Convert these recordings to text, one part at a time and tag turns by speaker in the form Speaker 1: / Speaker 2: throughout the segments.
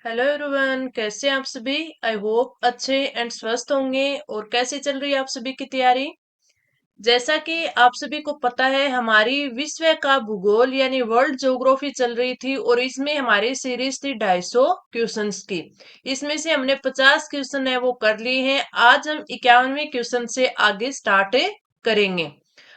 Speaker 1: Hello everyone, कैसे हैं आप सभी। आई होप अच्छे एंड स्वस्थ होंगे। और कैसे चल रही है आप सभी की तैयारी। जैसा कि आप सभी को पता है, हमारी विश्व का भूगोल यानी वर्ल्ड ज्योग्राफी चल रही थी और इसमें हमारी सीरीज थी 250 क्वेश्चंस की। इसमें से हमने 50 क्वेश्चन है वो कर लिए हैं। आज हम 51वें क्वेश्चन से आगे स्टार्ट करेंगे।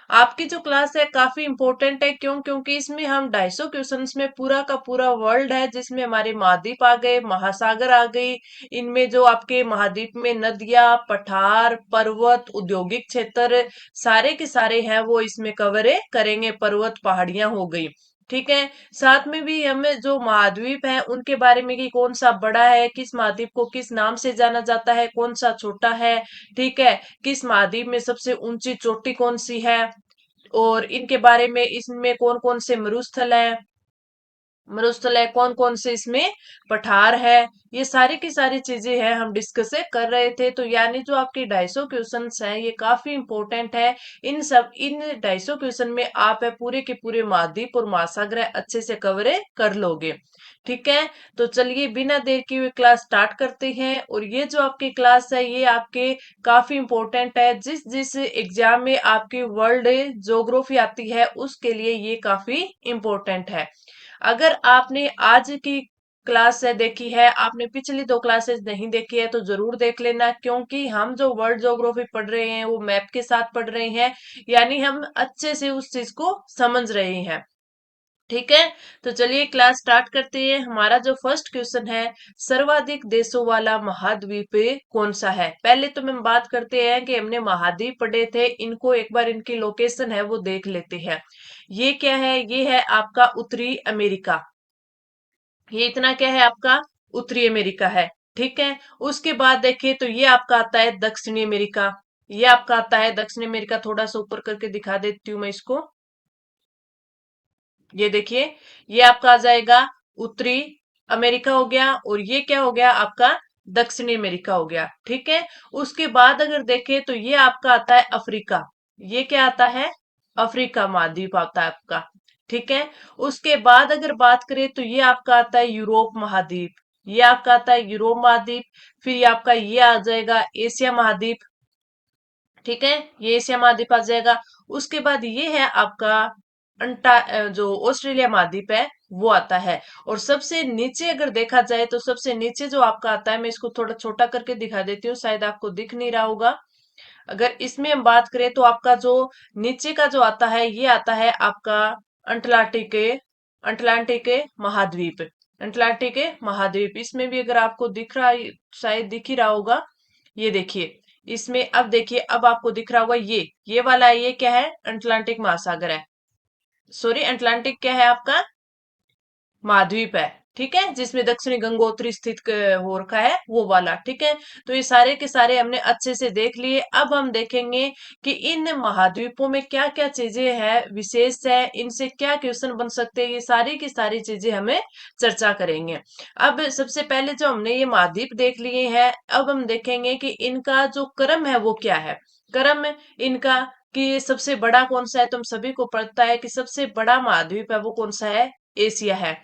Speaker 1: आपकी जो क्लास है काफी इंपॉर्टेंट है, क्योंकि इसमें हम 250 क्वेश्चंस में पूरा का पूरा वर्ल्ड है, जिसमें हमारे महाद्वीप आ गए, महासागर आ गई। इनमें जो आपके महाद्वीप में नदियां, पठार, पर्वत, औद्योगिक क्षेत्र सारे के सारे हैं वो इसमें कवर करेंगे। पर्वत, पहाड़ियां हो गई। ठीक है। साथ में भी हमें जो महाद्वीप है उनके बारे में कि कौन सा बड़ा है, किस महाद्वीप को किस नाम से जाना जाता है, कौन सा छोटा है। ठीक है। किस महाद्वीप में सबसे ऊंची चोटी कौन सी है, और इनके बारे में, इसमें कौन कौन से मरुस्थल है, कौन कौन से इसमें पठार है। ये सारी की सारी चीजें हैं हम डिस्कस कर रहे थे। तो यानी जो आपके 250 क्वेश्चन हैं ये काफी इंपॉर्टेंट है। इन 250 क्वेश्चन में आप है पूरे के पूरे महाद्वीप और महासागर है अच्छे से कवर कर लोगे। ठीक है। तो चलिए बिना देर किए हुए क्लास स्टार्ट करते हैं। और ये जो आपकी क्लास है ये आपके काफी इंपॉर्टेंट है। जिस जिस एग्जाम में आपकी वर्ल्ड ज्योग्राफी आती है उसके लिए ये काफी इंपॉर्टेंट है। अगर आपने आज की क्लास है देखी है, आपने पिछली दो क्लासेस नहीं देखी है, तो जरूर देख लेना, क्योंकि हम जो वर्ल्ड ज्योग्राफी पढ़ रहे हैं वो मैप के साथ पढ़ रहे हैं। यानी हम अच्छे से उस चीज को समझ रहे हैं। ठीक है। तो चलिए क्लास स्टार्ट करते हैं। हमारा जो फर्स्ट क्वेश्चन है, सर्वाधिक देशों वाला महाद्वीप कौन सा है। पहले तो हम बात करते हैं कि हमने महाद्वीप पढ़े थे, इनको एक बार इनकी लोकेशन है वो देख लेते हैं। ये क्या है, ये है आपका उत्तरी अमेरिका। ये इतना क्या है आपका, उत्तरी अमेरिका है। ठीक है। उसके बाद देखिए तो ये आपका आता है दक्षिणी अमेरिका। ये आपका आता है दक्षिणी अमेरिका, थोड़ा सा ऊपर करके दिखा देती हूँ मैं इसको। ये देखिए, ये आपका आ जाएगा उत्तरी अमेरिका हो गया, और ये क्या हो गया आपका, दक्षिणी अमेरिका हो गया। ठीक है। उसके बाद अगर देखें तो ये आपका आता है अफ्रीका। ये क्या आता है, अफ्रीका महाद्वीप आता है आपका। ठीक है। उसके बाद अगर बात करें तो ये आपका आता है यूरोप महाद्वीप। ये आपका आता है यूरोप महाद्वीप। फिर ये आपका ये आ जाएगा एशिया महाद्वीप। ठीक है। ये एशिया महाद्वीप आ जाएगा। उसके बाद ये है आपका जो ऑस्ट्रेलिया महाद्वीप है वो आता है। और सबसे नीचे अगर देखा जाए तो सबसे नीचे जो आपका आता है, मैं इसको थोड़ा छोटा करके दिखा देती हूँ, शायद आपको दिख नहीं रहा होगा। अगर इसमें हम बात करें तो आपका जो नीचे का जो आता है ये आता है आपका अंटार्कटिक अंटार्कटिक महाद्वीप। अंटार्कटिक महाद्वीप इसमें भी अगर आपको दिख रहा है, शायद दिख ही रहा होगा। ये देखिए, इसमें अब देखिए, अब आपको दिख रहा होगा, ये वाला है, ये क्या है, अटलांटिक महासागर है। सॉरी, अटलांटिक क्या है आपका, महाद्वीप है। ठीक है। जिसमें दक्षिणी गंगोत्री स्थित हो रखा है वो वाला। ठीक है। तो ये सारे के सारे हमने अच्छे से देख लिए। अब हम देखेंगे कि इन महाद्वीपों में क्या क्या चीजें हैं विशेष है, इनसे क्या क्वेश्चन बन सकते हैं, ये सारी की सारी चीजें हमें चर्चा करेंगे। अब सबसे पहले जो हमने ये महाद्वीप देख लिए हैं, अब हम देखेंगे कि इनका जो क्रम है वो क्या है। क्रम इनका, कि सबसे बड़ा कौन सा है, तुम सभी को पता है कि सबसे बड़ा महाद्वीप है वो कौन सा है, एशिया है।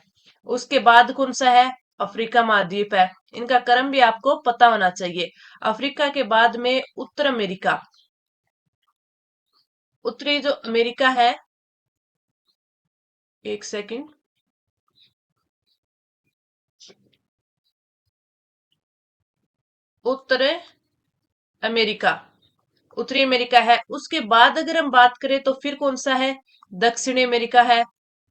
Speaker 1: उसके बाद कौन सा है, अफ्रीका महाद्वीप है। इनका क्रम भी आपको पता होना चाहिए। अफ्रीका के बाद में उत्तर अमेरिका, उत्तरी जो अमेरिका है, एक सेकंड, उत्तर अमेरिका, उत्तरी अमेरिका है। उसके बाद अगर हम बात करें तो फिर कौन सा है, दक्षिणी अमेरिका है।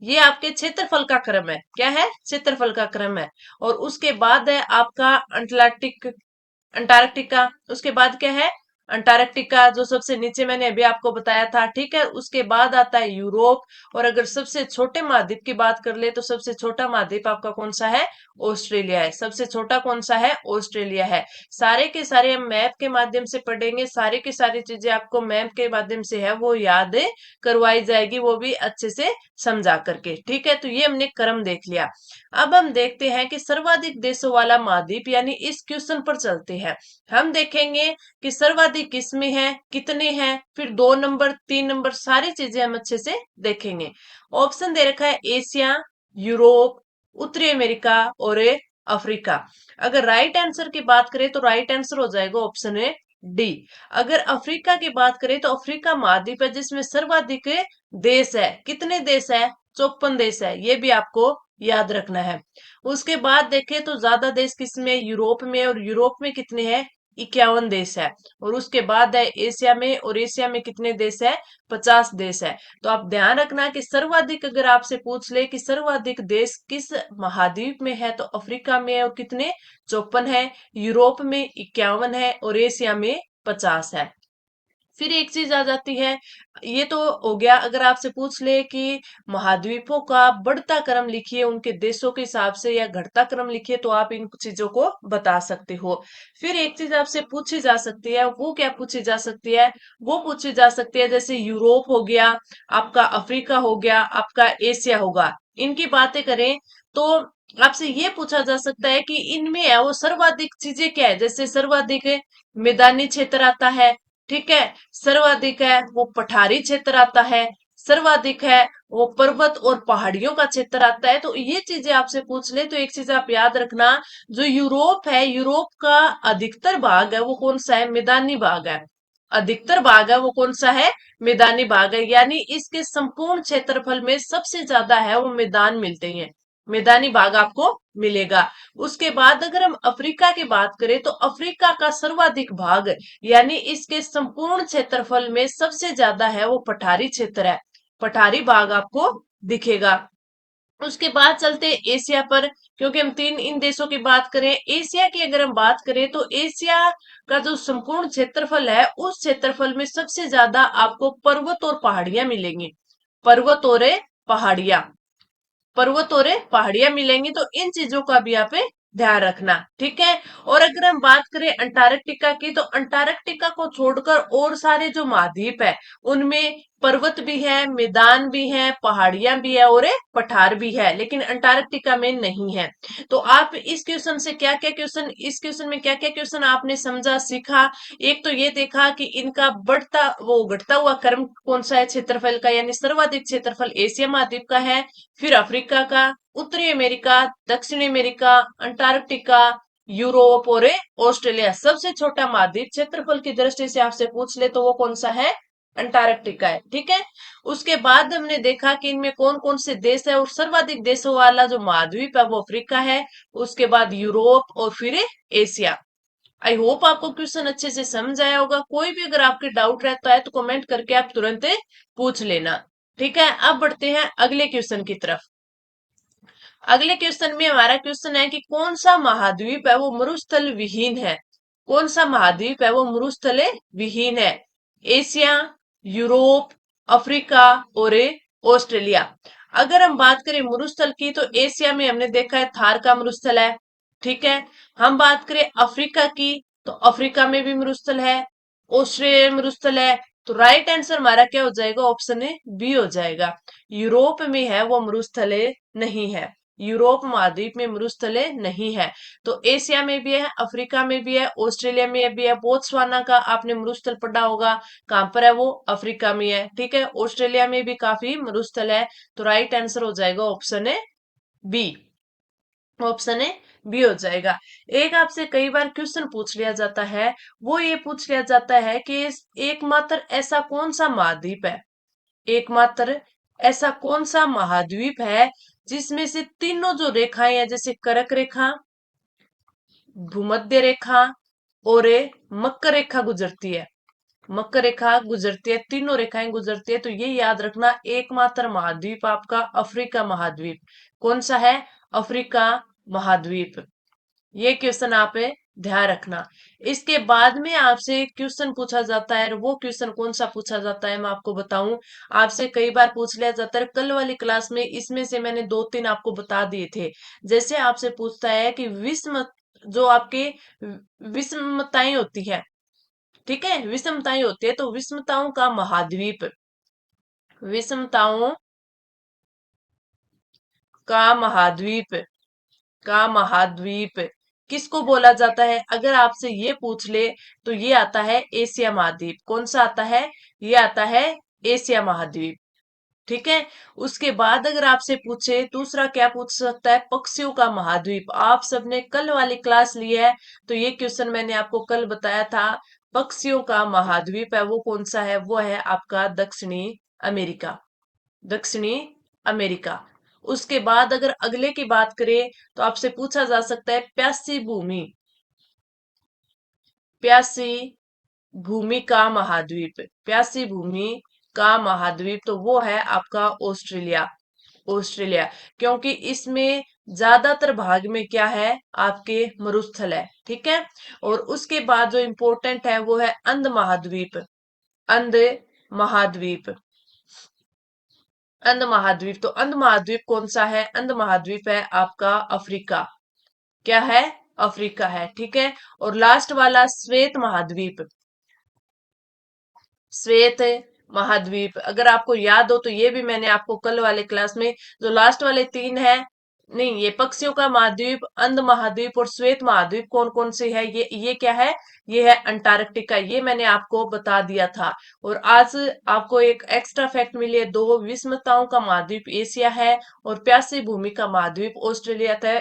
Speaker 1: ये आपके क्षेत्रफल का क्रम है, क्या है, क्षेत्रफल का क्रम है। और उसके बाद है आपका अंटार्कटिक, अंटार्कटिका। उसके बाद क्या है, अंटार्कटिका जो सबसे नीचे मैंने अभी आपको बताया था। ठीक है। उसके बाद आता है यूरोप। और अगर सबसे छोटे महाद्वीप की बात कर ले तो सबसे छोटा महाद्वीप आपका कौन सा है, ऑस्ट्रेलिया है। सबसे छोटा कौन सा है, ऑस्ट्रेलिया है। सारे के सारे हम मैप के माध्यम से पढ़ेंगे, सारी की सारी चीजें आपको मैप के माध्यम से है वो याद करवाई जाएगी, वो भी अच्छे से समझा करके। ठीक है। तो ये हमने क्रम देख लिया। अब हम देखते हैं कि सर्वाधिक देशों वाला महाद्वीप, यानी इस क्वेश्चन पर चलते हैं। हम देखेंगे कि सर्वाधिक किसमें है, कितने हैं, फिर 2 नंबर 3 नंबर सारी चीजें हम अच्छे से देखेंगे। ऑप्शन दे रखा है एशिया, यूरोप, उत्तरी अमेरिका और अफ्रीका। अगर राइट आंसर की बात करें तो राइट आंसर हो जाएगा ऑप्शन ए डी। अगर अफ्रीका की बात करें तो अफ्रीका महाद्वीप है जिसमें सर्वाधिक देश है। कितने देश है? 54 देश है, ये भी आपको याद रखना है। उसके बाद देखें तो ज्यादा देश किसमें? यूरोप में, और यूरोप में कितने हैं? 51 देश है। और उसके बाद है एशिया में, और एशिया में कितने देश है? 50 देश है। तो आप ध्यान रखना कि सर्वाधिक अगर आपसे पूछ ले कि सर्वाधिक देश किस महाद्वीप में है, तो अफ्रीका में है और कितने? 54 है। यूरोप में 51 है और एशिया में 50 है। फिर एक चीज आ जाती है, ये तो हो गया अगर आपसे पूछ ले कि महाद्वीपों का बढ़ता क्रम लिखिए उनके देशों के हिसाब से, या घटता क्रम लिखिए, तो आप इन चीजों को बता सकते हो। फिर एक चीज आपसे पूछी जा सकती है, वो क्या पूछी जा सकती है? वो पूछी जा सकती है जैसे यूरोप हो गया आपका, अफ्रीका हो गया आपका, एशिया होगा, इनकी बातें करें तो आपसे ये पूछा जा सकता है कि इनमें है वो सर्वाधिक चीजें क्या है। जैसे सर्वाधिक मैदानी क्षेत्र आता है, ठीक है, सर्वाधिक है वो पठारी क्षेत्र आता है, सर्वाधिक है वो पर्वत और पहाड़ियों का क्षेत्र आता है। तो ये चीजें आपसे पूछ ले तो एक चीज आप याद रखना, जो यूरोप है, यूरोप का अधिकतर भाग है वो कौन सा है? मैदानी भाग है। अधिकतर भाग है वो कौन सा है? मैदानी भाग है। यानी इसके संपूर्ण क्षेत्रफल में सबसे ज्यादा है वो मैदान मिलते हैं, मैदानी भाग आपको मिलेगा। उसके बाद अगर हम अफ्रीका की बात करें तो अफ्रीका का सर्वाधिक भाग, यानी इसके संपूर्ण क्षेत्रफल में सबसे ज्यादा है वो पठारी क्षेत्र है, पठारी भाग आपको दिखेगा। उसके बाद चलते एशिया पर, क्योंकि हम तीन इन देशों की बात करें। एशिया की अगर हम बात करें तो एशिया का जो संपूर्ण क्षेत्रफल है उस क्षेत्रफल में सबसे ज्यादा आपको पर्वत और पहाड़ियां मिलेंगी, पर्वत और पहाड़ियां, पर्वत और पहाड़ियां मिलेंगी। तो इन चीजों का भी आप ध्यान रखना, ठीक है। और अगर हम बात करें अंटार्कटिका की, तो अंटार्कटिका को छोड़कर और सारे जो महाद्वीप है उनमें पर्वत भी है, मैदान भी है, पहाड़ियां भी है और पठार भी है, लेकिन अंटार्कटिका में नहीं है। तो आप इस क्वेश्चन से क्या क्या क्वेश्चन, इस क्वेश्चन में क्या क्या क्वेश्चन आपने समझा, सीखा? एक तो ये देखा कि इनका बढ़ता वो घटता हुआ क्रम कौन सा है क्षेत्रफल का, यानी सर्वाधिक क्षेत्रफल एशिया महाद्वीप का है, फिर अफ्रीका का, उत्तरी अमेरिका, दक्षिणी अमेरिका, अंटार्कटिका, यूरोप और ऑस्ट्रेलिया। सबसे छोटा महाद्वीप क्षेत्रफल की दृष्टि से आपसे पूछ ले तो वो कौन सा है? अंटार्कटिका है, ठीक है। उसके बाद हमने देखा कि इनमें कौन कौन से देश है, और सर्वाधिक देशों वाला जो महाद्वीप है वो अफ्रीका है, उसके बाद यूरोप और फिर एशिया। आई होप आपको क्वेश्चन अच्छे से समझ आया होगा। कोई भी अगर आपके डाउट रहता है तो कमेंट करके आप तुरंत पूछ लेना, ठीक है। अब बढ़ते हैं अगले क्वेश्चन की तरफ। अगले क्वेश्चन में हमारा क्वेश्चन है कि कौन सा महाद्वीप है वो मरुस्थल विहीन है? कौन सा महाद्वीप है वो मरुस्थल विहीन है? एशिया, यूरोप, अफ्रीका और ऑस्ट्रेलिया। अगर हम बात करें मरुस्थल की तो एशिया में हमने देखा है थार का मरुस्थल है, ठीक है। हम बात करें अफ्रीका की तो अफ्रीका में भी मरुस्थल है, ऑस्ट्रेलिया में मरुस्थल है। तो राइट आंसर हमारा क्या हो जाएगा? ऑप्शन ए बी हो जाएगा। यूरोप में है वो मरुस्थल नहीं है, यूरोप महाद्वीप में मरुस्थले नहीं है। तो एशिया में भी है, अफ्रीका में भी है, ऑस्ट्रेलिया में भी है। बोत्सवाना का आपने मरुस्थल पढ़ा होगा, कहां पर है वो? अफ्रीका में है, ठीक है। ऑस्ट्रेलिया में भी काफी मरुस्थल है। तो राइट आंसर हो जाएगा option A B, option A B हो जाएगा। एक आपसे कई बार क्वेश्चन पूछ लिया जाता है, वो ये पूछ लिया जाता है कि एकमात्र ऐसा कौन सा महाद्वीप है, एकमात्र ऐसा कौन सा महाद्वीप है जिसमें से तीनों जो रेखाएं हैं, जैसे कर्क रेखा, भूमध्य रेखा और मकर रेखा गुजरती है, मकर रेखा गुजरती है, तीनों रेखाएं गुजरती है। तो ये याद रखना, एकमात्र महाद्वीप आपका अफ्रीका महाद्वीप। कौन सा है? अफ्रीका महाद्वीप। ये क्वेश्चन आप ध्यान रखना। इसके बाद में आपसे क्वेश्चन पूछा जाता है, वो क्वेश्चन कौन सा पूछा जाता है मैं आपको बताऊं। आपसे कई बार पूछ लिया जाता है, कल वाली क्लास में इसमें से मैंने दो तीन आपको बता दिए थे। जैसे आपसे पूछता है कि विषम, जो आपके विषमताएं होती है, ठीक है, विषमताएं होती है, तो विषमताओं का महाद्वीप, विषमताओं का महाद्वीप, का महाद्वीप किसको बोला जाता है? अगर आपसे ये पूछ ले तो ये आता है एशिया महाद्वीप। कौन सा आता है? ये आता है एशिया महाद्वीप। ठीक है। उसके बाद अगर आपसे पूछे दूसरा क्या पूछ सकता है, पक्षियों का महाद्वीप। आप सबने कल वाली क्लास ली है, तो ये क्वेश्चन मैंने आपको कल बताया था। पक्षियों का महाद्वीप है वो कौन सा है, वो है आपका दक्षिणी अमेरिका। दक्षिणी अमेरिका। उसके बाद अगर अगले की बात करें तो आपसे पूछा जा सकता है प्यासी भूमि, प्यासी भूमि का महाद्वीप, प्यासी भूमि का महाद्वीप, तो वो है आपका ऑस्ट्रेलिया। ऑस्ट्रेलिया, क्योंकि इसमें ज्यादातर भाग में क्या है, आपके मरुस्थल है। ठीक है। और उसके बाद जो इंपॉर्टेंट है वो है अंध महाद्वीप। अंध महाद्वीप, अंध महाद्वीप, तो अंध महाद्वीप कौन सा है, अंध महाद्वीप है आपका अफ्रीका। क्या है, अफ्रीका है। ठीक है। और लास्ट वाला श्वेत महाद्वीप, श्वेत महाद्वीप, अगर आपको याद हो तो ये भी मैंने आपको कल वाले क्लास में, जो लास्ट वाले तीन है, नहीं, ये पक्षियों का महाद्वीप, अंध महाद्वीप और श्वेत महाद्वीप कौन कौन से है, ये क्या है, ये है अंटार्कटिका, ये मैंने आपको बता दिया था। और आज आपको एक एक्स्ट्रा फैक्ट मिली है, दो विषमताओं का महाद्वीप एशिया है और प्यासी भूमि का महाद्वीप ऑस्ट्रेलिया था,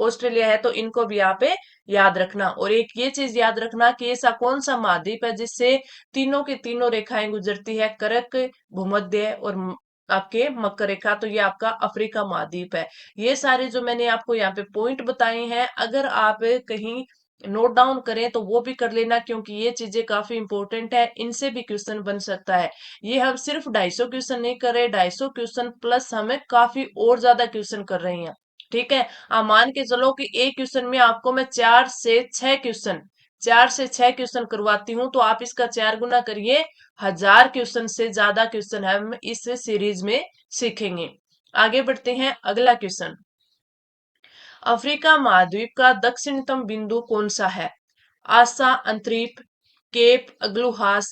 Speaker 1: ऑस्ट्रेलिया है। तो इनको भी यहाँ पे याद रखना। और एक ये चीज याद रखना कि ऐसा कौन सा महाद्वीप है जिससे तीनों की तीनों रेखाएं गुजरती है, कर्क, भूमध्य और आपके मकर रेखा, तो ये आपका अफ्रीका महाद्वीप है। ये सारे जो मैंने आपको यहाँ पे पॉइंट बताए हैं, अगर आप कहीं नोट डाउन करें तो वो भी कर लेना, क्योंकि ये चीजें काफी इंपॉर्टेंट है, इनसे भी क्वेश्चन बन सकता है। ये हम सिर्फ 250 क्वेश्चन नहीं कर रहे, 250 क्वेश्चन प्लस हमें काफी और ज्यादा क्वेश्चन कर रहे हैं। ठीक है। आप मान के चलो कि एक क्वेश्चन में आपको मैं 4 से 6 क्वेश्चन, 4 से 6 क्वेश्चन करवाती हूँ, तो आप इसका 4 गुना करिए, 1000 क्वेश्चन से ज्यादा क्वेश्चन हम इस सीरीज में सीखेंगे। आगे बढ़ते हैं, अगला क्वेश्चन, अफ्रीका महाद्वीप का दक्षिणतम बिंदु कौन सा है, आसा अंतरीप, केप अग्लुहास,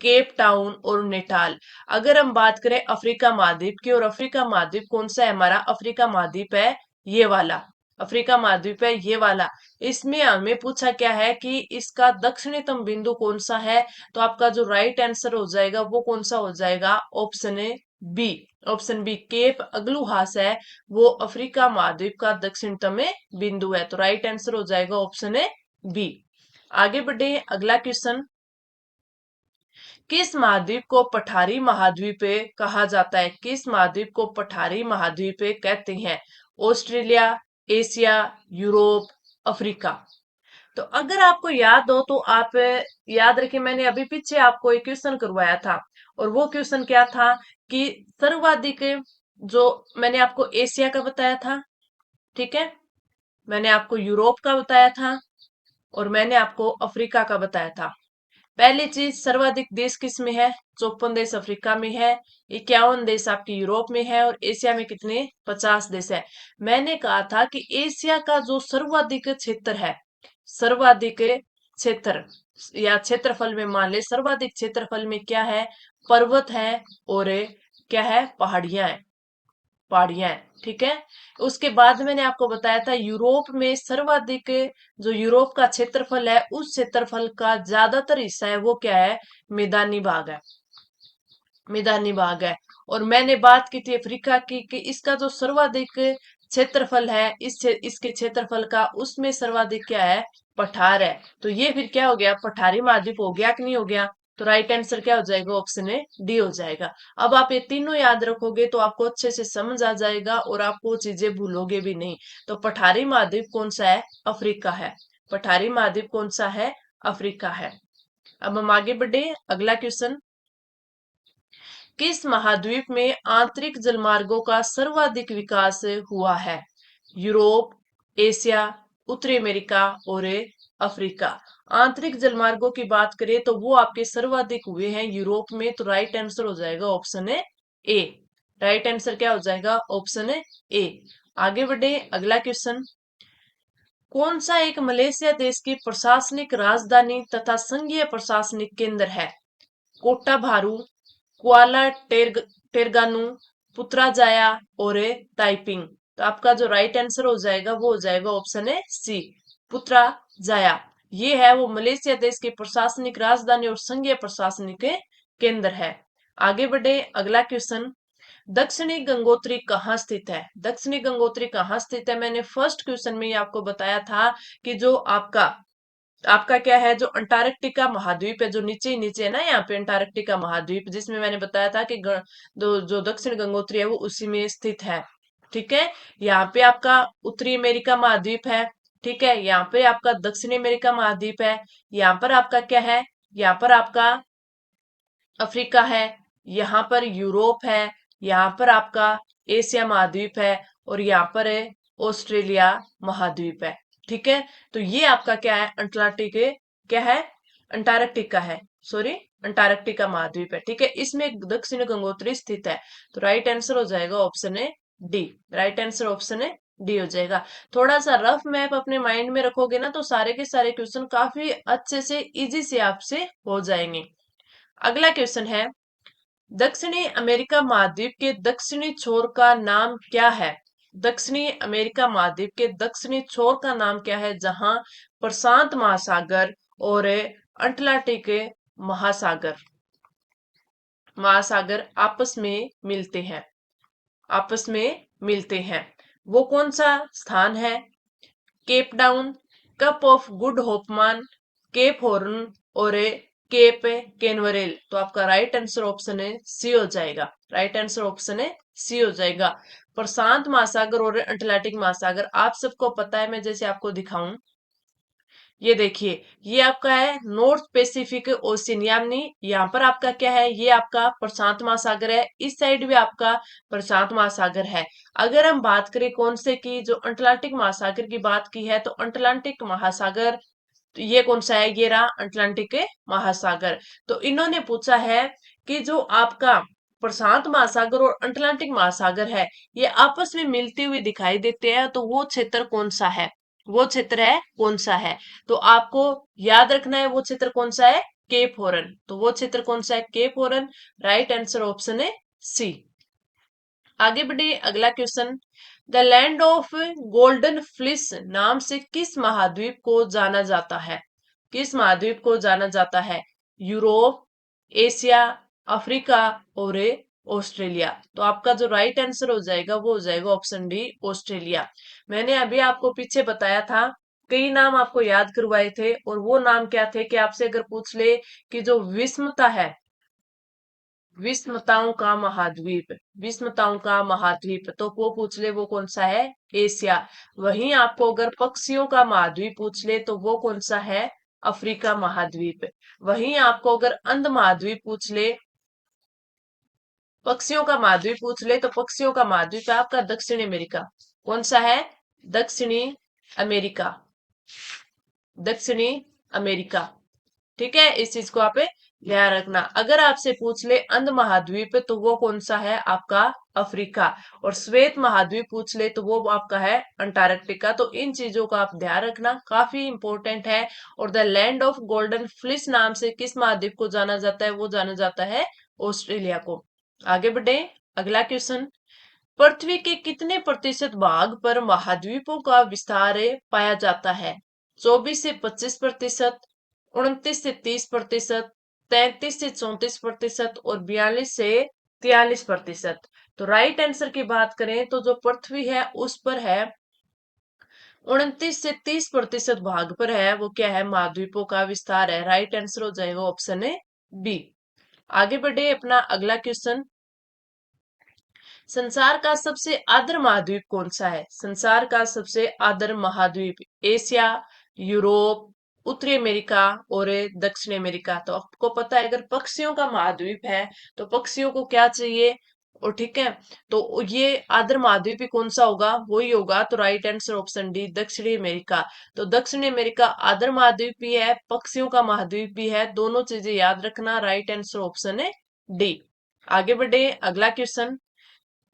Speaker 1: केप टाउन और नेटाल। अगर हम बात करें अफ्रीका महाद्वीप की, और अफ्रीका महाद्वीप कौन सा है हमारा, अफ्रीका महाद्वीप है ये वाला, अफ्रीका महाद्वीप है ये वाला। इसमें हमें पूछा क्या है कि इसका दक्षिणतम बिंदु कौन सा है, तो आपका जो राइट आंसर हो जाएगा वो कौन सा हो जाएगा, option A B. Option B cape Agulhas है, वो अफ्रीका महाद्वीप का दक्षिणतम बिंदु है, तो राइट आंसर हो जाएगा ऑप्शन ए बी। आगे बढ़े, अगला क्वेश्चन, किस महाद्वीप को पठारी महाद्वीप कहा जाता है, किस महाद्वीप को पठारी महाद्वीप कहते हैं, ऑस्ट्रेलिया, एशिया, यूरोप, अफ्रीका। तो अगर आपको याद हो तो आप याद रखें, मैंने अभी पीछे आपको एक क्वेश्चन करवाया था, और वो क्वेश्चन क्या था कि सर्वाधिक, जो मैंने आपको एशिया का बताया था, ठीक है, मैंने आपको यूरोप का बताया था, और मैंने आपको अफ्रीका का बताया था। पहली चीज, सर्वाधिक देश किस में है, 54 देश अफ्रीका में है, 51 देश आपके यूरोप में है, और एशिया में कितने, 50 देश है। मैंने कहा था कि एशिया का जो सर्वाधिक क्षेत्र है, सर्वाधिक क्षेत्र या क्षेत्रफल में मान ले, सर्वाधिक क्षेत्रफल में क्या है, पर्वत है, और क्या है, पहाड़ियां हैं, पहाड़ियां हैं। ठीक है। उसके बाद मैंने आपको बताया था यूरोप में सर्वाधिक, जो यूरोप का क्षेत्रफल है उस क्षेत्रफल का ज्यादातर हिस्सा है वो क्या है, मैदानी भाग है, मैदानी भाग है। और मैंने बात की थी अफ्रीका की कि इसका जो सर्वाधिक क्षेत्रफल है, इसके क्षेत्रफल का, उसमें सर्वाधिक क्या है, पठार है। तो ये फिर क्या हो गया, पठारी महाद्वीप हो गया कि नहीं हो गया, तो राइट आंसर क्या हो जाएगा, ऑप्शन ए डी हो जाएगा। अब आप ये तीनों याद रखोगे तो आपको अच्छे से समझ आ जाएगा और आप वो चीजें भूलोगे भी नहीं। तो पठारी महाद्वीप कौन सा है, अफ्रीका है, पठारी महाद्वीप कौन सा है, अफ्रीका है। अब हम आगे बढ़े, अगला क्वेश्चन, किस महाद्वीप में आंतरिक जलमार्गों का सर्वाधिक विकास हुआ है, यूरोप, एशिया, उत्तरी अमेरिका और अफ्रीका। आंतरिक जलमार्गों की बात करें तो वो आपके सर्वाधिक हुए हैं यूरोप में, तो राइट आंसर हो जाएगा ऑप्शन ए। राइट आंसर क्या हो जाएगा, ऑप्शन ए। आगे बढ़े, अगला क्वेश्चन, कौन सा एक मलेशिया देश की प्रशासनिक राजधानी तथा संघीय प्रशासनिक केंद्र है, कोटा भारू, कुआला टेरगानू, पुत्राजाया और ताइपिंग। तो आपका जो राइट आंसर हो जाएगा वो हो जाएगा ऑप्शन है सी, पुत्राजाया। ये है वो मलेशिया देश की प्रशासनिक राजधानी और संघीय प्रशासनिक केंद्र है। आगे बढ़े, अगला क्वेश्चन, दक्षिणी गंगोत्री कहाँ स्थित है? दक्षिणी गंगोत्री कहाँ स्थित है? मैंने फर्स्ट क्वेश्चन में ही आपको बताया था कि जो आपका आपका क्या है, जो अंटार्कटिका महाद्वीप है, जो नीचे ही नीचे है ना, यहाँ पे अंटार्कटिका महाद्वीप, जिसमें मैंने बताया था कि जो दक्षिण गंगोत्री है वो उसी में स्थित है। ठीक है, यहाँ पे आपका उत्तरी अमेरिका महाद्वीप है। ठीक है, यहाँ पे आपका दक्षिणी अमेरिका महाद्वीप है। यहाँ पर आपका क्या है, यहाँ पर आपका अफ्रीका है, यहाँ पर यूरोप है, यहाँ पर आपका एशिया महाद्वीप है, और यहाँ पर है ऑस्ट्रेलिया महाद्वीप है। ठीक है, तो ये आपका क्या है, अटलांटिक क्या है, अंटार्कटिका है, सॉरी अंटार्कटिका महाद्वीप है। ठीक है, इसमें दक्षिण गंगोत्री स्थित है। तो राइट आंसर हो जाएगा option A D. Right answer option A D हो जाएगा। थोड़ा सा रफ मैप अपने माइंड में रखोगे ना, तो सारे के सारे क्वेश्चन काफी अच्छे से इजी से आपसे हो जाएंगे। अगला क्वेश्चन है, दक्षिणी अमेरिका महाद्वीप के दक्षिणी छोर का नाम क्या है? दक्षिणी अमेरिका महाद्वीप के दक्षिणी छोर का नाम क्या है, जहां प्रशांत महासागर और अटलांटिक महासागर महासागर आपस में मिलते हैं, आपस में मिलते हैं। वो कौन सा स्थान है? Cape town, cape of good होपमान, केप हॉर्न और केप केनवरेल। तो आपका राइट आंसर ऑप्शन है सी हो जाएगा। राइट आंसर ऑप्शन है सी हो जाएगा। प्रशांत महासागर और अटलांटिक महासागर आप सबको पता है, मैं जैसे आपको दिखाऊं, ये देखिए, ये आपका है नॉर्थ पैसिफिक ओशियन, यानी यहाँ पर आपका क्या है, ये आपका प्रशांत महासागर है, इस साइड भी आपका प्रशांत महासागर है। अगर हम बात करें कौन से की, जो अटलांटिक महासागर की बात की है, तो अटलांटिक महासागर, तो ये कौन सा है, ये रहा अटलांटिक महासागर। तो इन्होंने पूछा है कि जो आपका प्रशांत महासागर और अटलांटिक महासागर है, ये आपस में मिलते हुए दिखाई देते हैं, तो वो क्षेत्र कौन सा है, वो क्षेत्र है कौन सा है? तो आपको याद रखना है वो क्षेत्र कौन सा है, केप हॉर्न। तो वो क्षेत्र कौन सा है, Cape Horn. Right answer option है सी। आगे बढ़े, अगला question, the land of golden fleece नाम से किस महाद्वीप को जाना जाता है? किस महाद्वीप को जाना जाता है? यूरोप, एशिया, अफ्रीका और ऑस्ट्रेलिया। तो आपका जो राइट आंसर हो जाएगा वो हो जाएगा ऑप्शन डी, ऑस्ट्रेलिया। मैंने अभी आपको पीछे बताया था, कई नाम आपको याद करवाए थे, और वो नाम क्या थे कि आपसे अगर पूछ ले कि जो विषमता है, विषमताओं का महाद्वीप, विषमताओं का महाद्वीप, तो वो पूछ ले वो कौन सा है, एशिया। वहीं आपको अगर पक्षियों का महाद्वीप पूछ ले तो वो कौन सा है, अफ्रीका महाद्वीप। वहीं आपको अगर अंध महाद्वीप पूछ ले, पक्षियों का महाद्वीप पूछ ले, तो पक्षियों का महाद्वीप है आपका दक्षिणी अमेरिका। कौन सा है, दक्षिणी अमेरिका, दक्षिणी अमेरिका। ठीक है, इस चीज को आप ध्यान रखना। अगर आपसे पूछ ले अंध महाद्वीप, तो वो कौन सा है, आपका अफ्रीका। और श्वेत महाद्वीप पूछ ले तो वो आपका है अंटार्कटिका। तो इन चीजों का आप ध्यान रखना, काफी इंपॉर्टेंट है। और the land of golden fleece नाम से किस महाद्वीप को जाना जाता है, वो जाना जाता है ऑस्ट्रेलिया को। आगे बढ़े, अगला क्वेश्चन, पृथ्वी के कितने प्रतिशत भाग पर महाद्वीपों का विस्तार पाया जाता है? 24 से 25%, 29 से 30%, 33 से 34% और 42 से 43%। तो राइट आंसर की बात करें तो जो पृथ्वी है उस पर है 29 से 30% भाग पर है, वो क्या है, महाद्वीपों का विस्तार है। राइट आंसर हो जाएगा ऑप्शन है बी। आगे बढ़े, अपना अगला क्वेश्चन, संसार का सबसे आर्द्र महाद्वीप कौन सा है? संसार का सबसे आर्द्र महाद्वीप, एशिया, यूरोप, उत्तरी अमेरिका और दक्षिण अमेरिका। तो आपको पता है, अगर पक्षियों का महाद्वीप है तो पक्षियों को क्या चाहिए, और ठीक है, तो ये आर्द्र महाद्वीप ही कौन सा होगा, वही होगा। तो राइट आंसर ऑप्शन डी, दक्षिणी अमेरिका। तो दक्षिणी अमेरिका आर्द्र महाद्वीप भी है, पक्षियों का महाद्वीप भी है, दोनों चीजें याद रखना। राइट आंसर ऑप्शन है डी। आगे बढ़े, अगला क्वेश्चन,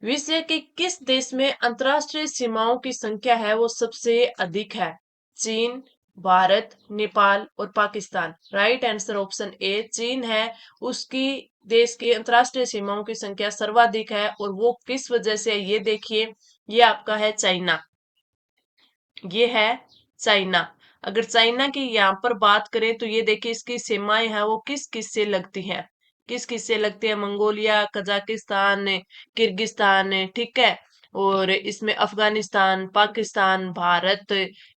Speaker 1: विश्व के किस देश में अंतरराष्ट्रीय सीमाओं की संख्या है वो सबसे अधिक है? चीन, भारत, नेपाल और Pakistan. Right answer option A, चीन है, उसकी देश की अंतरराष्ट्रीय सीमाओं की संख्या सर्वाधिक है। और वो किस वजह से है, ये देखिए, ये आपका है चाइना, ये है चाइना। अगर चाइना की यहाँ पर बात करें तो ये देखिए, इसकी सीमाएं हैं वो किस किस से लगती हैं, किस किस से लगते हैं? मंगोलिया, कजाकिस्तान, किर्गिस्तान, ठीक है। और इसमें अफगानिस्तान, पाकिस्तान, भारत,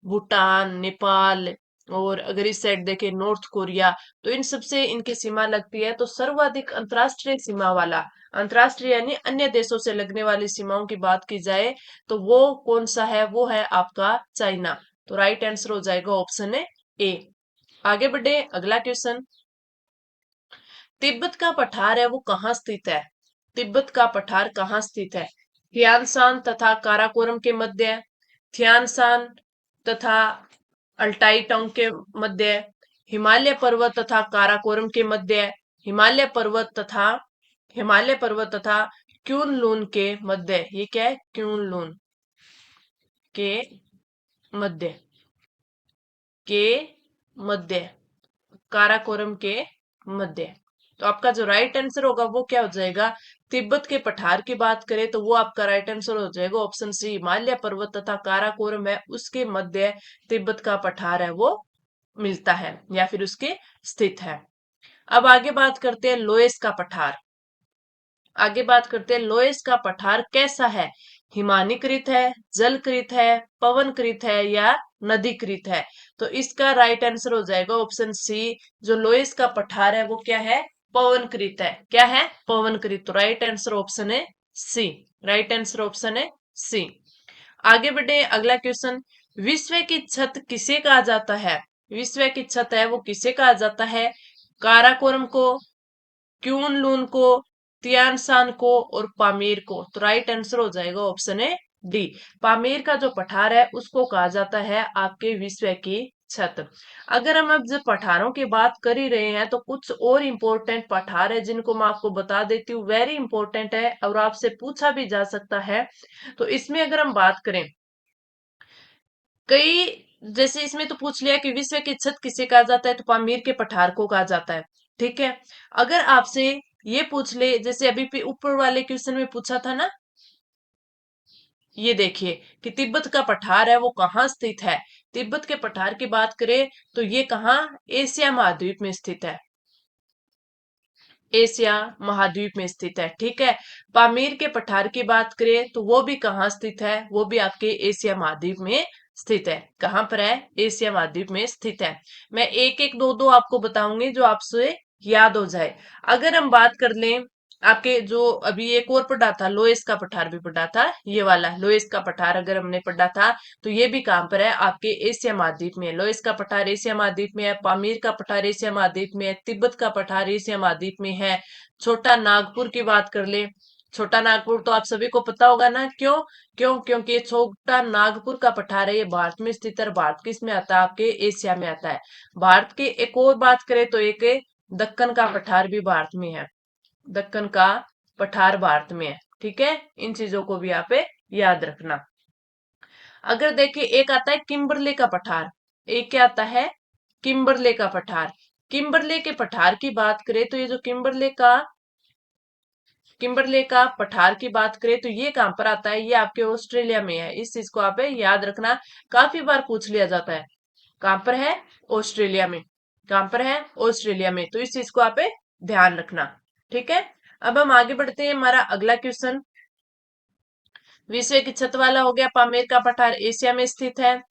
Speaker 1: भूटान, नेपाल, और अगर इस साइड देखें नॉर्थ कोरिया, तो इन सबसे इनकी सीमा लगती है। तो सर्वाधिक अंतरराष्ट्रीय सीमा वाला, अंतरराष्ट्रीय यानी अन्य देशों से लगने वाली सीमाओं की बात की जाए तो वो कौन सा है? वो है आपका चाइना। तो राइट आंसर हो जाएगा ऑप्शन है ए। आगे बढ़े, अगला क्वेश्चन। तिब्बत का पठार है वो कहाँ स्थित है? तिब्बत का पठार कहाँ स्थित है? ह्यानसान तथा काराकोरम के मध्य, ह्यानसान तथा अल्टाई टोंग के मध्य, हिमालय पर्वत तथा काराकोरम के मध्य, हिमालय पर्वत तथा क्यून लून के मध्य। ये क्या है? क्यून लून के मध्य, के मध्य, काराकोरम के मध्य। तो आपका जो राइट आंसर होगा वो क्या हो जाएगा? तिब्बत के पठार की बात करें तो वो आपका राइट आंसर हो जाएगा ऑप्शन सी, हिमालय पर्वत तथा काराकोरम है उसके मध्य तिब्बत का पठार है वो मिलता है या फिर उसके स्थित है। अब आगे बात करते हैं लोएस का पठार। आगे बात करते हैं लोएस का पठार कैसा है? हिमानीकृत है, जलकृत है, पवनकृत है या नदीकृत है? तो इसका राइट आंसर हो जाएगा ऑप्शन सी, जो लोएस का पठार है वो क्या है? पवनकृत है। क्या है? पवनकृत। तो राइट आंसर ऑप्शन है सी। राइट आंसर ऑप्शन है सी। आगे बढ़े, अगला क्वेश्चन। विश्व की छत किसे कहा जाता है? विश्व की छत है वो किसे कहा जाता है? काराकोरम को, क्यून लून को, तियानसान को और पामीर को। तो राइट आंसर हो जाएगा ऑप्शन है डी। पामीर का जो पठार है उसको कहा जाता है आपके विश्व की छत। अगर हम अब जब पठारों की बात कर ही रहे हैं तो कुछ और इंपॉर्टेंट पठार है जिनको मैं आपको बता देती हूँ, वेरी इंपॉर्टेंट है और आपसे पूछा भी जा सकता है। तो इसमें अगर हम बात करें, कई, जैसे इसमें तो पूछ लिया कि विश्व की छत किसे कहा जाता है, तो पामीर के पठार को कहा जाता है। ठीक है। अगर आपसे ये पूछ ले, जैसे अभी ऊपर वाले क्वेश्चन में पूछा था ना, ये देखिए कि तिब्बत का पठार है वो कहाँ स्थित है। तिब्बत के पठार की बात करें तो ये कहाँ? एशिया महाद्वीप में स्थित है। एशिया महाद्वीप में स्थित है। ठीक है। पामीर के पठार की बात करें तो वो भी कहाँ स्थित है? वो भी आपके एशिया महाद्वीप में स्थित है। कहाँ पर है? एशिया महाद्वीप में स्थित है। मैं एक एक दो दो आपको बताऊंगी जो आपसे याद हो जाए। अगर हम बात कर लें आपके, जो अभी एक और पढ़ा था, लोएस का पठार भी पढ़ा था, ये वाला लोएस का पठार अगर हमने पढ़ा था तो ये भी कहाँ पर है? आपके एशिया महाद्वीप में है। लोएस का पठार एशिया महाद्वीप में है, पामीर का पठार एशिया महाद्वीप में है, तिब्बत का पठार एशिया महाद्वीप में है। छोटा नागपुर की बात कर ले, छोटा नागपुर तो आप सभी को पता होगा ना, क्यों? क्योंकि ये छोटा नागपुर का पठार है, ये भारत में स्थित है। भारत किस में आता है? आपके एशिया में आता है। भारत की एक और बात करें तो एक दक्कन का पठार भी भारत में है। दक्कन का पठार भारत में है। ठीक है। इन चीजों को भी आप याद रखना। अगर देखिए एक आता है किम्बरले का पठार, एक क्या आता है? किम्बरले का पठार। किम्बरले के पठार की बात करें तो ये जो किम्बरले का पठार की बात करें तो ये कहां पर आता है? ये आपके ऑस्ट्रेलिया में है। इस चीज को आप याद रखना, काफी बार पूछ लिया जाता है। कहां पर है? ऑस्ट्रेलिया में। कहां पर है? ऑस्ट्रेलिया में। तो इस चीज को आप ध्यान रखना। ठीक है। अब हम आगे बढ़ते हैं, हमारा अगला क्वेश्चन। विश्व की छत वाला हो गया। पामीर का पठार एशिया में स्थित है।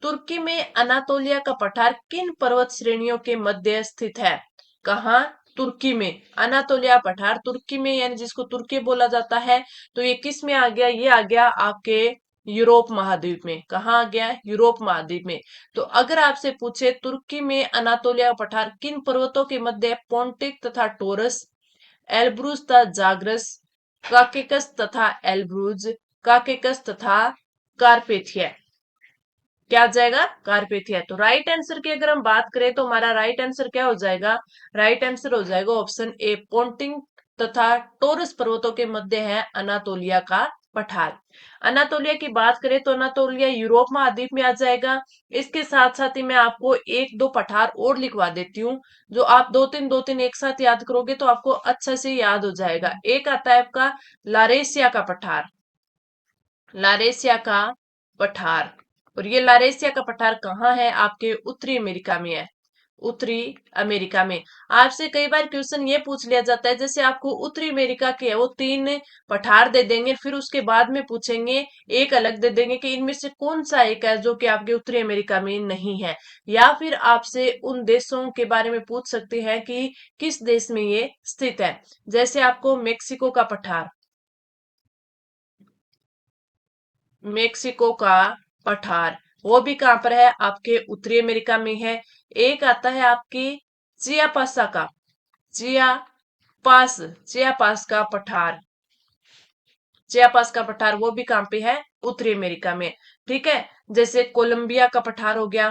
Speaker 1: तुर्की में अनातोलिया का पठार किन पर्वत श्रेणियों के मध्य स्थित है? कहा? तुर्की में। अनातोलिया पठार तुर्की में, यानी जिसको तुर्की बोला जाता है। तो ये किस में आ गया? ये आ गया आपके यूरोप महाद्वीप में। कहा आ गया? यूरोप महाद्वीप में। तो अगर आपसे पूछे तुर्की में अनातोलिया पठार किन पर्वतों के मध्य? पोंटिक तथा टोरस, एल्ब्रूज तथा जाग्रस, काकेकस तथा एल्ब्रूज, काकेकस तथा कारपेथिया। क्या आ जाएगा? कारपेथिया। तो राइट आंसर की अगर हम बात करें तो हमारा राइट आंसर क्या हो जाएगा? राइट आंसर हो जाएगा ऑप्शन ए, पोंटिंग तथा टोरस पर्वतों के मध्य है अनातोलिया का पठार। अनातोलिया की बात करें तो अनातोलिया यूरोप महाद्वीप में आ जाएगा। इसके साथ साथ ही मैं आपको एक दो पठार और लिखवा देती हूँ, जो आप दो तीन एक साथ याद करोगे तो आपको अच्छा से याद हो जाएगा। एक आता है आपका लारेसिया का पठार, लारेसिया का पठार। और ये लारेसिया का पठार कहाँ है? आपके उत्तरी अमेरिका में है। उत्तरी अमेरिका में। आपसे कई बार क्वेश्चन ये पूछ लिया जाता है, जैसे आपको उत्तरी अमेरिका के है वो 3 पठार दे देंगे, फिर उसके बाद में पूछेंगे, एक अलग दे देंगे कि इनमें से कौन सा एक है जो कि आपके उत्तरी अमेरिका में नहीं है। या फिर आपसे उन देशों के बारे में पूछ सकते हैं कि किस देश में ये स्थित है। जैसे आपको मेक्सिको का पठार, मेक्सिको का पठार वो भी कहां पर है, आपके उत्तरी अमेरिका में है। एक आता है आपकी चियापासा का, चियापास, चियापास का पठार, चियापास का पठार वो भी कहां पे है, उत्तरी अमेरिका में। ठीक है। जैसे कोलंबिया का पठार हो गया,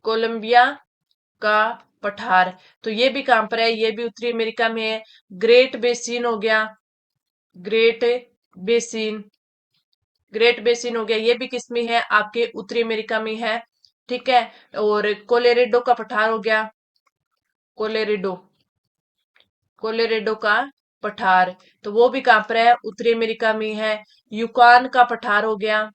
Speaker 1: कोलंबिया का पठार, तो ये भी कहां पर है, ये भी उत्तरी अमेरिका में है। ग्रेट बेसिन हो गया, ग्रेट बेसिन, ग्रेट बेसिन हो गया, ये भी किस में है, आपके उत्तरी अमेरिका में है। ठीक है। और कोलोरेडो का पठार हो गया, कोलोरेडो, कोलोरेडो का पठार, तो वो भी कहां पर है, उत्तरी अमेरिका में है। यूकान का पठार हो गया,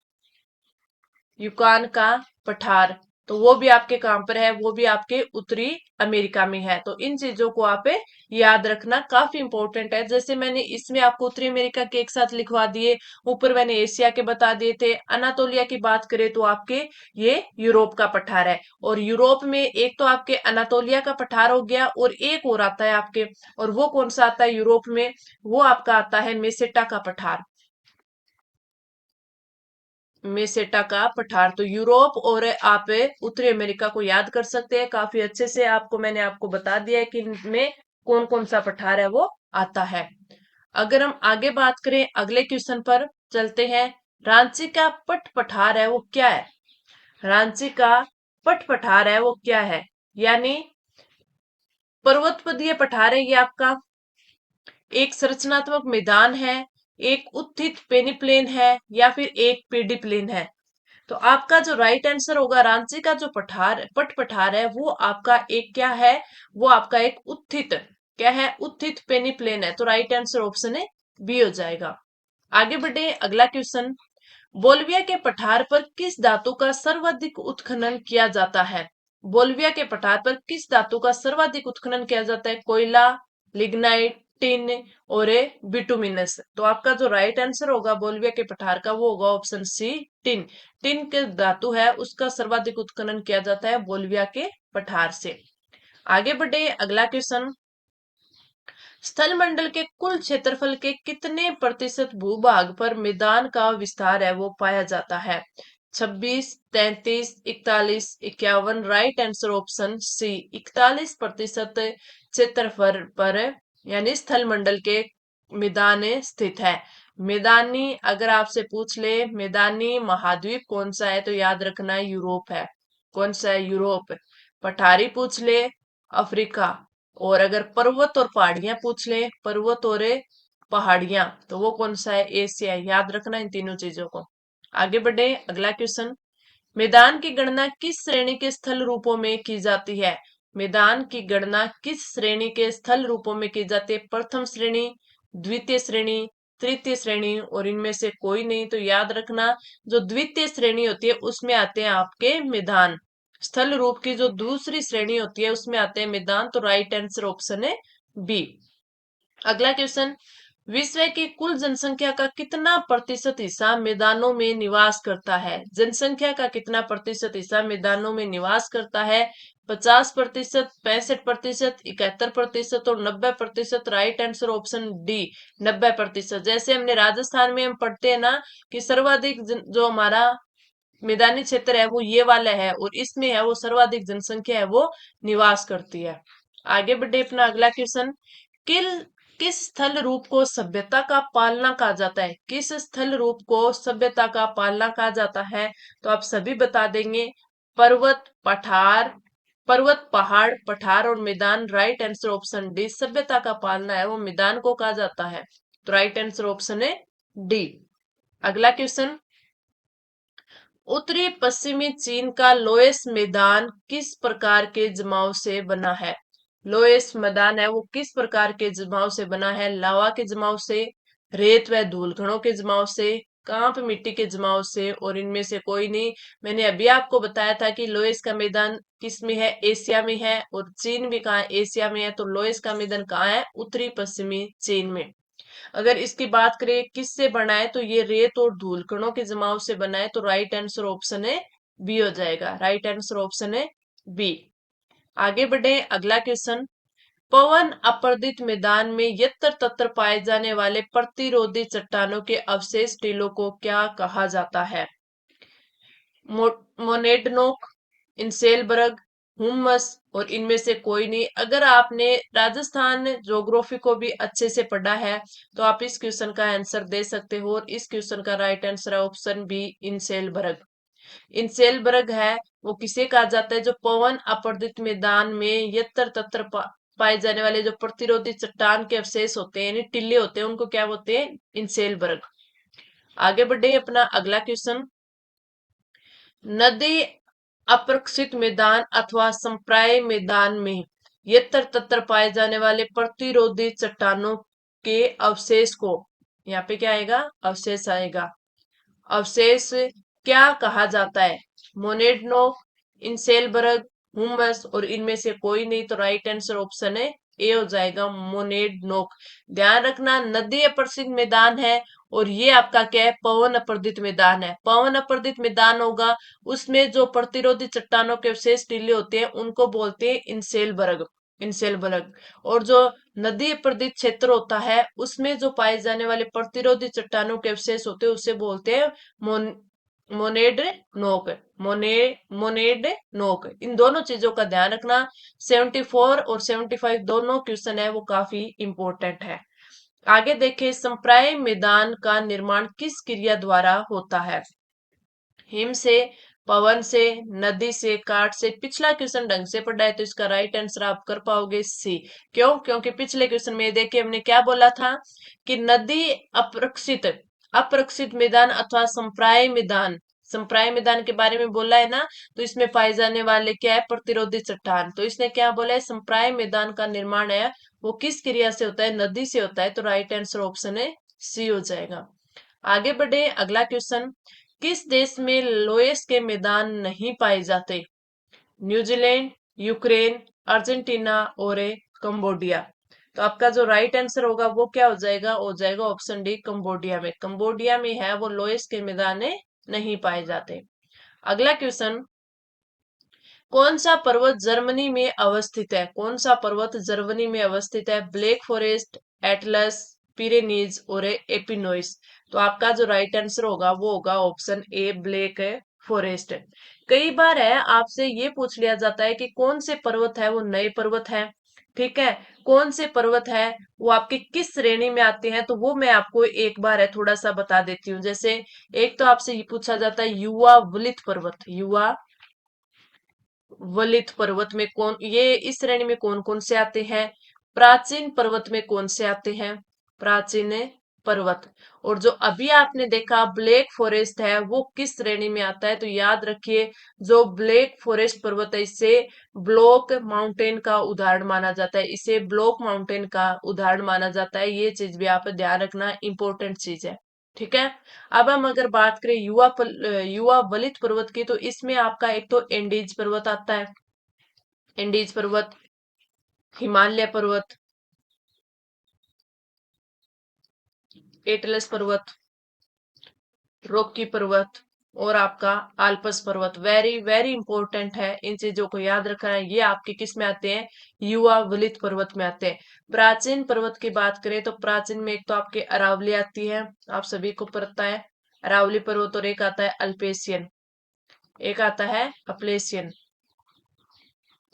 Speaker 1: यूकान का पठार, तो वो भी आपके कहां पर है, वो भी आपके उत्तरी अमेरिका में है। तो इन चीजों को आप याद रखना, काफी इंपॉर्टेंट है। जैसे मैंने इसमें आपको उत्तरी अमेरिका के एक साथ लिखवा दिए, ऊपर मैंने एशिया के बता दिए थे। अनातोलिया की बात करें तो आपके ये यूरोप का पठार है। और यूरोप में एक तो आपके अनातोलिया का पठार हो गया, और एक और आता है आपके, और वो कौन सा आता है यूरोप में, वो आपका आता है मेसेटा का पठार, मेसेटा का पठार। तो यूरोप और आप उत्तरी अमेरिका को याद कर सकते हैं काफी अच्छे से। आपको मैंने आपको बता दिया है कि इनमें कौन कौन सा पठार है वो आता है। अगर हम आगे बात करें, अगले क्वेश्चन पर चलते हैं। रांची का पट पठार है वो क्या है, रांची का पट पठार है वो क्या है, यानी पर्वतपदीय पठार है ये आपका, एक संरचनात्मक मैदान है, एक उत्थित पेनिप्लेन है, या फिर एक पेडी प्लेन है। तो आपका जो राइट आंसर होगा, रांची का जो पठार पट पठार है वो आपका एक क्या है, वो आपका एक उत्थित, क्या है, उत्थित पेनिप्लेन है। तो राइट आंसर ऑप्शन है बी हो जाएगा। आगे बढ़े, अगला क्वेश्चन। बोल्विया के पठार पर किस धातु का सर्वाधिक उत्खनन किया जाता है, बोल्विया के पठार पर किस धातु का सर्वाधिक उत्खनन किया जाता है, कोयला, लिग्नाइट, टिन और बिटुमिनस। तो आपका जो राइट आंसर होगा बोल्विया के पठार का, वो होगा ऑप्शन सी, टिन। टिन के धातु है उसका सर्वाधिक उत्खनन किया जाता है बोल्विया के पठार से। आगे बढ़े, अगला क्वेश्चन। स्थल मंडल के कुल क्षेत्रफल के कितने प्रतिशत भूभाग पर मैदान का विस्तार है वो पाया जाता है, 26, 33, 41, 51। राइट आंसर ऑप्शन सी, 41% क्षेत्रफल पर, यानी स्थल मंडल के मैदान स्थित है। मैदानी अगर आपसे पूछ ले मैदानी महाद्वीप कौन सा है, तो याद रखना यूरोप है। कौन सा है, यूरोप। पठारी पूछ ले, अफ्रीका। और अगर पर्वत और पहाड़ियां पूछ ले, पर्वत और पहाड़ियां, तो वो कौन सा है, एशिया है। याद रखना इन तीनों चीजों को। आगे बढ़े, अगला क्वेश्चन। मैदान की गणना किस श्रेणी के स्थल रूपों में की जाती है, मैदान की गणना किस श्रेणी के स्थल रूपों में की जाती है, प्रथम श्रेणी, द्वितीय श्रेणी, तृतीय श्रेणी, और इनमें से कोई नहीं। तो याद रखना, जो द्वितीय श्रेणी होती है उसमें आते हैं आपके मैदान, स्थल रूप की जो दूसरी श्रेणी होती है उसमें आते हैं मैदान। तो राइट आंसर ऑप्शन है बी। अगला क्वेश्चन। विश्व की कुल जनसंख्या का कितना प्रतिशत हिस्सा मैदानों में निवास करता है, जनसंख्या का कितना प्रतिशत हिस्सा मैदानों में निवास करता है, 50%, 65%, 71% और 90%। Right answer option D, 90%। जैसे हमने राजस्थान में हम पढ़ते हैं ना कि सर्वाधिक जो हमारा मैदानी क्षेत्र है वो ये वाला है, और इसमें है वो सर्वाधिक जनसंख्या है वो निवास करती है। आगे बढ़े, अपना अगला क्वेश्चन। किल किस स्थल रूप को सभ्यता का पालना कहा जाता है, किस स्थल रूप को सभ्यता का पालना कहा जाता है, तो आप सभी बता देंगे। पर्वत, पठार, पर्वत, पहाड़, पठार और मैदान। राइट आंसर ऑप्शन डी, सभ्यता का पालना है वो मैदान को कहा जाता है। तो राइट आंसर ऑप्शन है डी। अगला क्वेश्चन। उत्तरी पश्चिमी चीन का लोएस मैदान किस प्रकार के जमाव से बना है, लोएस मैदान है वो किस प्रकार के जमाव से बना है, लावा के जमाव से, रेत व धूल कणों के जमाव से, कांप मिट्टी के जमाव से और इनमें से कोई नहीं। मैंने अभी आपको बताया था कि लोएस का मैदान किस में है, एशिया में है, और चीन भी कहाँ है, एशिया में है। तो लोएस का मैदान कहाँ है, उत्तरी पश्चिमी चीन में। अगर इसकी बात करें किससे बना है, तो ये रेत और धूल कणों के जमाव से बना है। तो राइट आंसर ऑप्शन है बी हो जाएगा। राइट आंसर ऑप्शन है बी। आगे बढ़े, अगला क्वेश्चन। पवन अपर्दित मैदान में यत्र तत्र पाए जाने वाले प्रतिरोधी चट्टानों के अवशेष टीलों को क्या कहा जाता है? मोनेडनोक, इंसेलबर्ग, हुमस, और इनमें से कोई नहीं। अगर आपने राजस्थान ज्योग्राफी को भी अच्छे से पढ़ा है तो आप इस क्वेश्चन का आंसर दे सकते हो, और इस क्वेश्चन का राइट आंसर है ऑप्शन बी, इंसेलबर्ग। इंसेलबर्ग है वो किसे कहा जाता है, जो पवन अपर्दित मैदान में यत्र तत्र पाए जाने वाले जो प्रतिरोधी चट्टान के अवशेष होते हैं, यानी टिल्ले होते हैं, उनको क्या बोलते हैं, इंसेलबर्ग। आगे बढ़े, अपना अगला क्वेश्चन। नदी अपरक्षित मैदान अथवा संप्राय मैदान में यत्र तत्र पाए जाने वाले प्रतिरोधी चट्टानों के अवशेष को, यहाँ पे क्या आएगा, अवशेष आएगा, अवशेष क्या कहा जाता है? मोनेडनो, इंसेलबर्ग, हुमस, और इनमें से कोई नहीं। तो राइट आंसर ऑप्शन है ए हो जाएगा, मोनेडनोक। ध्यान रखना, नदी अपर्दित मैदान है और ये आपका क्या है, पवन अपर्दित मैदान है। पवन अपर्दित मैदान होगा, उसमें जो प्रतिरोधी चट्टानों के अवशेष टीले होते हैं उनको बोलते हैं इंसेलबर्ग, इंसेलबर्ग। और जो नदी अपर्दित क्षेत्र होता है उसमें जो पाए जाने वाले प्रतिरोधी चट्टानों के अवशेष होते हैं उसे बोलते हैं मोन मोनेड नोक, मोनेड नोक। इन दोनों चीजों का ध्यान रखना। 74 और 75 दोनों क्वेश्चन है वो काफी इंपॉर्टेंट है। आगे देखें, संप्राय मैदान का निर्माण किस क्रिया द्वारा होता है? हिम से, पवन से, नदी से, काट से। पिछला क्वेश्चन ढंग से पढ़ा है तो इसका राइट आंसर आप कर पाओगे सी। क्यों? क्योंकि पिछले क्वेश्चन में देखिए हमने क्या बोला था कि नदी अपरक्षित, अपरक्षित मैदान अथवा संप्राय मैदान, संप्राय मैदान के बारे में बोला है ना, तो इसमें पाए जाने वाले क्या है, प्रतिरोधी चट्टान। तो इसने क्या बोला है, संप्राय मैदान का निर्माण है वो किस क्रिया से होता है, नदी से होता है। तो राइट आंसर ऑप्शन है सी हो जाएगा। आगे बढ़े, अगला क्वेश्चन। किस देश में लोएस के मैदान नहीं पाए जाते? न्यूजीलैंड, यूक्रेन, अर्जेंटीना और कंबोडिया। तो आपका जो राइट आंसर होगा वो क्या हो जाएगा, हो जाएगा ऑप्शन डी, कंबोडिया में। कंबोडिया में है वो लोएस के मैदान नहीं पाए जाते। अगला क्वेश्चन। कौन सा पर्वत जर्मनी में अवस्थित है? कौन सा पर्वत जर्मनी में अवस्थित है? ब्लैक फॉरेस्ट, एटलस, पिरेनीज और एपिनोइस। तो आपका जो राइट आंसर होगा वो होगा ऑप्शन ए, ब्लैक फॉरेस्ट। कई बार है आपसे ये पूछ लिया जाता है कि कौन से पर्वत है वो नए पर्वत है, ठीक है, कौन से पर्वत है वो आपके किस श्रेणी में आते हैं, तो वो मैं आपको एक बार है थोड़ा सा बता देती हूँ। जैसे एक तो आपसे ये पूछा जाता है युवा वलित पर्वत, युवा वलित पर्वत में कौन, ये इस श्रेणी में कौन कौन से आते हैं? प्राचीन पर्वत में कौन से आते हैं? प्राचीन पर्वत। और जो अभी आपने देखा ब्लैक फॉरेस्ट है वो किस श्रेणी में आता है? तो याद रखिए, जो ब्लैक फॉरेस्ट पर्वत है इसे ब्लॉक माउंटेन का उदाहरण माना जाता है, इसे ब्लॉक माउंटेन का उदाहरण माना जाता है। ये चीज भी आप ध्यान रखना, इंपॉर्टेंट चीज है, ठीक है। अब हम अगर बात करें युवा वलित पर्वत की, तो इसमें आपका एक तो एंडीज पर्वत आता है, एंडीज पर्वत, हिमालय पर्वत, एटलस पर्वत, रॉकी पर्वत, और आपका आल्पस पर्वत। वेरी वेरी इंपॉर्टेंट है, इन चीजों को याद रखना है। ये आपके किस में आते हैं? युवा वलित पर्वत में आते हैं। प्राचीन पर्वत की बात करें तो प्राचीन में एक तो आपके अरावली आती है, आप सभी को पता है अरावली पर्वत, और एक आता है अल्पेशियन, एक आता है अपलेशियन।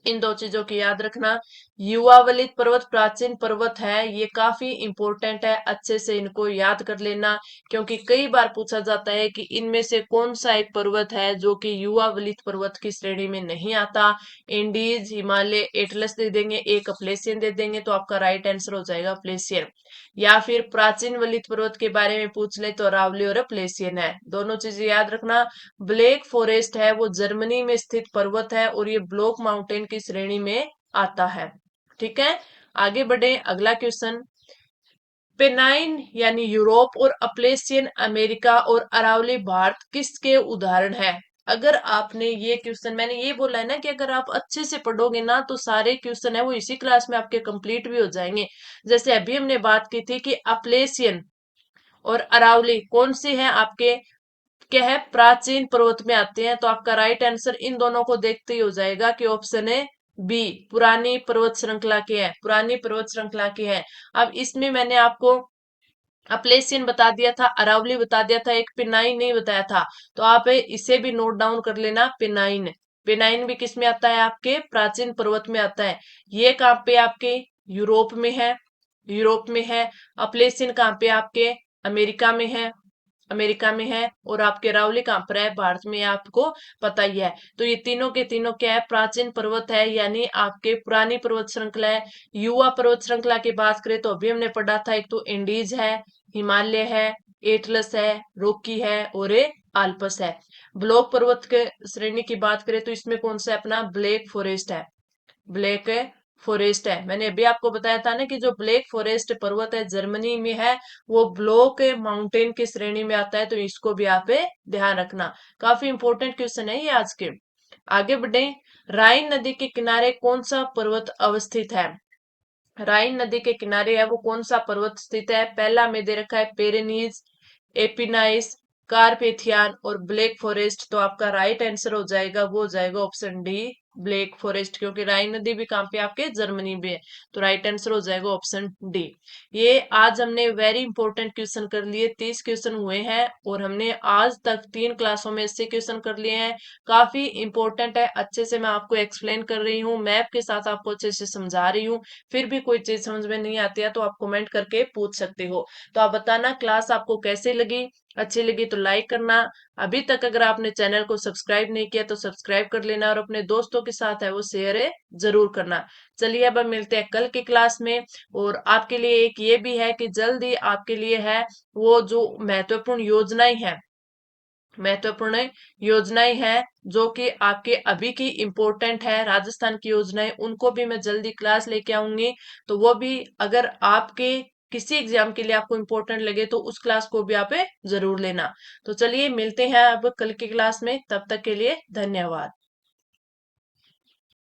Speaker 1: इन दो चीजों की याद रखना। युवा वलित पर्वत प्राचीन पर्वत है, ये काफी इंपॉर्टेंट है, अच्छे से इनको याद कर लेना, क्योंकि कई बार पूछा जाता है कि इनमें से कौन सा एक पर्वत है जो कि युवा वलित पर्वत की श्रेणी में नहीं आता। इंडीज, हिमालय, एटलस दे देंगे, एक अपलेशियन दे देंगे, तो आपका राइट आंसर हो जाएगा अपलेशियन। या फिर प्राचीन वलित पर्वत के बारे में पूछ ले तो अरावली और अपलेशियन है, दोनों चीजें याद रखना। ब्लैक फॉरेस्ट है वो जर्मनी में स्थित पर्वत है और ये ब्लॉक माउंटेन की श्रेणी में आता है, ठीक है। आगे बढ़े, अगला क्वेश्चन। पेनाइन यानी यूरोप और अप्लेशियन अमेरिका और अरावली भारत किसके उदाहरण है? अगर आपने ये क्वेश्चन, मैंने ये बोला है ना कि अगर आप अच्छे से पढ़ोगे ना तो सारे क्वेश्चन है वो इसी क्लास में आपके कंप्लीट भी हो जाएंगे। जैसे अभी हमने बात की थी कि अप्लेशियन और अरावली कौन से हैं आपके, क्या है, प्राचीन पर्वत में आते हैं, तो आपका राइट आंसर इन दोनों को देखते ही हो जाएगा कि ऑप्शन है बी, पुरानी पर्वत श्रृंखला के हैं, पुरानी पर्वत श्रृंखला के हैं। अब इसमें मैंने आपको अपलेशियन बता दिया था, अरावली बता दिया था, एक पिनाइन नहीं बताया था। तो आप इसे भी नोट डाउन कर लेना, पिनाइन। पिनाइन भी किस में आता है, आपके प्राचीन पर्वत में आता है। ये कहाँ पे आपके, यूरोप में है, यूरोप में है। अपलेशियन कहाँ पे आपके, अमेरिका में है, अमेरिका में है। और आपके अरावली कहाँ पर है, भारत में है, आपको पता ही है। तो ये तीनों के तीनों क्या है, प्राचीन पर्वत है, यानी आपके पुरानी पर्वत श्रृंखला है। युवा पर्वत श्रृंखला की बात करें तो अभी हमने पढ़ा था, एक तो इंडीज है, हिमालय है, एटलस है, रॉकी है और ये आल्पस है। ब्लॉक पर्वत के श्रेणी की बात करें तो इसमें कौन सा है, अपना ब्लैक फॉरेस्ट है, ब्लैक फॉरेस्ट है। मैंने अभी आपको बताया था ना कि जो ब्लैक फॉरेस्ट पर्वत है जर्मनी में है, वो ब्लॉक माउंटेन की श्रेणी में आता है, तो इसको भी आप ध्यान रखना। काफी इंपॉर्टेंट क्वेश्चन है ये आज के। आगे बढ़े। राइन नदी के किनारे कौन सा पर्वत अवस्थित है? राइन नदी के किनारे है वो कौन सा पर्वत स्थित है? पहला में दे रखा है पेरेनीज, एपिनाइस, कारपेथियान और ब्लैक फॉरेस्ट। तो आपका राइट आंसर हो जाएगा, वो हो जाएगा ऑप्शन डी, ब्लैक फॉरेस्ट, क्योंकि राइन नदी भी कहाँ पे आपके, जर्मनी में है। तो राइट आंसर हो जाएगा ऑप्शन डी। ये आज हमने वेरी इंपॉर्टेंट क्वेश्चन कर लिए, 30 क्वेश्चन हुए हैं और हमने आज तक 3 क्लासों में इससे क्वेश्चन कर लिए हैं। काफी इंपॉर्टेंट है, अच्छे से मैं आपको एक्सप्लेन कर रही हूँ, मैप के साथ आपको अच्छे से समझा रही हूँ। फिर भी कोई चीज समझ में नहीं आती है तो आप कमेंट करके पूछ सकते हो। तो आप बताना क्लास आपको कैसे लगी, अच्छी लगी तो लाइक करना। अभी तक अगर आपने चैनल को सब्सक्राइब नहीं किया तो सब्सक्राइब कर लेना और अपने दोस्तों के साथ है वो शेयर जरूर करना। चलिए अब हम मिलते हैं कल की क्लास में। और आपके लिए एक ये भी है कि जल्दी आपके लिए है वो जो महत्वपूर्ण योजनाएं हैं, महत्वपूर्ण योजनाएं हैं जो कि आपके अभी की इम्पोर्टेंट है, राजस्थान की योजनाएं, उनको भी मैं जल्दी क्लास लेके आऊंगी। तो वो भी अगर आपके किसी एग्जाम के लिए आपको इम्पोर्टेंट लगे तो उस क्लास को भी आप जरूर लेना। तो चलिए मिलते हैं अब कल की क्लास में, तब तक के लिए धन्यवाद।